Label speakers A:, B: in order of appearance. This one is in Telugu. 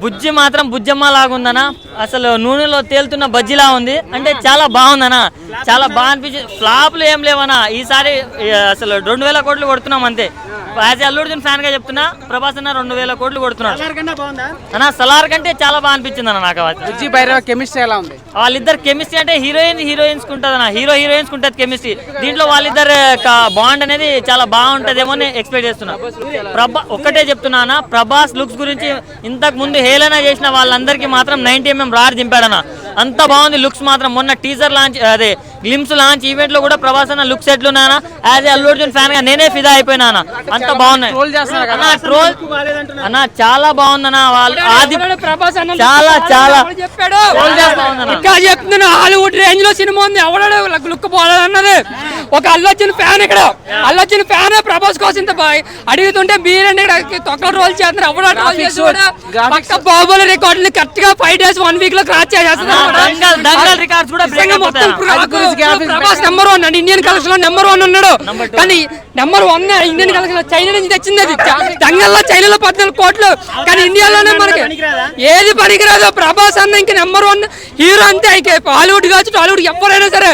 A: బుజ్జి మాత్రం బుజ్జమ్మ లాగుందనా, అసలు నూనెలో తేలుతున్న బజ్జిలా ఉంది. అంటే చాలా బాగుందనా, చాలా బాగా అనిపించింది. ఫ్లాప్లు ఏం లేవనా ఈసారి, అసలు 2000 కోట్లు కొడుతున్నాం అంతే. యాజ్ అల్లు అర్జున్ ఫ్యాన్ గా చెప్తున్నా, ప్రభాస్ అన్న 2000 కోట్లు కొడుతున్నాడు అన్న. సలార్ కంటే చాలా బాగా అనిపించింది అన్న నాకు.
B: కెమిస్ట్రీ ఎలా ఉంది?
A: వాళ్ళిద్దరు కెమిస్ట్రీ అంటే హీరోయిన్స్ ఉంటది అన్న, హీరోయిన్స్ ఉంటది కెమిస్ట్రీ. దీంట్లో వాళ్ళిద్దరు బాండ్ అనేది చాలా బాగుంటదేమో అని ఎక్స్పెక్ట్ చేస్తున్నా. ఒక్కటే చెప్తున్నా, ప్రభాస్ లుక్స్ గురించి ఇంతకు ముందు హేళన చేసిన వాళ్ళందరికీ మాత్రం 90mm రాడ్ దింపాడన్న. అంత బాగుంది లుక్స్ మాత్రం. మొన్న టీజర్ లాంచ్, అదే గ్లిమ్స్ లాంచ్ ఈవెంట్ లో కూడా ప్రభాస్ అన్న లుక్స్ ఎట్లున్నానా, యాజ్ అల్లు అర్జున్ ఫ్యాన్ గా నేనే ఫిదా అయిపోయినా. అంత బాగున్నాయి ట్రోల్ అన్న, చాలా బాగుందన్న. వాళ్ళు చాలా చాలా
C: చెప్తున్నా, హాలీవుడ్ రేంజ్ లో సినిమా ఉంది. ఎవడో లుక్ పోలేదన్నది ఒక అల్లు అర్జున్ ఫ్యాన్. ఇక్కడ అల్లు అర్జున్ ఫ్యాన్ ప్రభాస్ కోసం ఇంత అడుగుతుంటే మీరండి తొక్కల రోల్ చేస్తున్నారు. ఎవడో రోల్ చేసి పక్క బాహుబలి రికార్డుని కరెక్ట్ గా 5 days 1 week లో క్రాచ్ చేస్తున్నారు. ప్రభాస్ నెంబర్ 1 అండి, ఇండియన్ కలెక్షన్ లో నెంబర్ 1 ఉన్నాడు. కానీ నెంబర్ 1 ఇండియన్ కలెక్షన్ చైనా నుంచి తెచ్చింది. అది దంగల్లో చైనాలో 14 కోట్లు, కానీ ఇండియాలోనే మనకి ఏది పనికిరాదు. ప్రభాస్ అన్న ఇంక నెంబర్ 1 హీరో అంతే. హాలీవుడ్ కావచ్చు టాలీవుడ్ ఎవరైనా సరే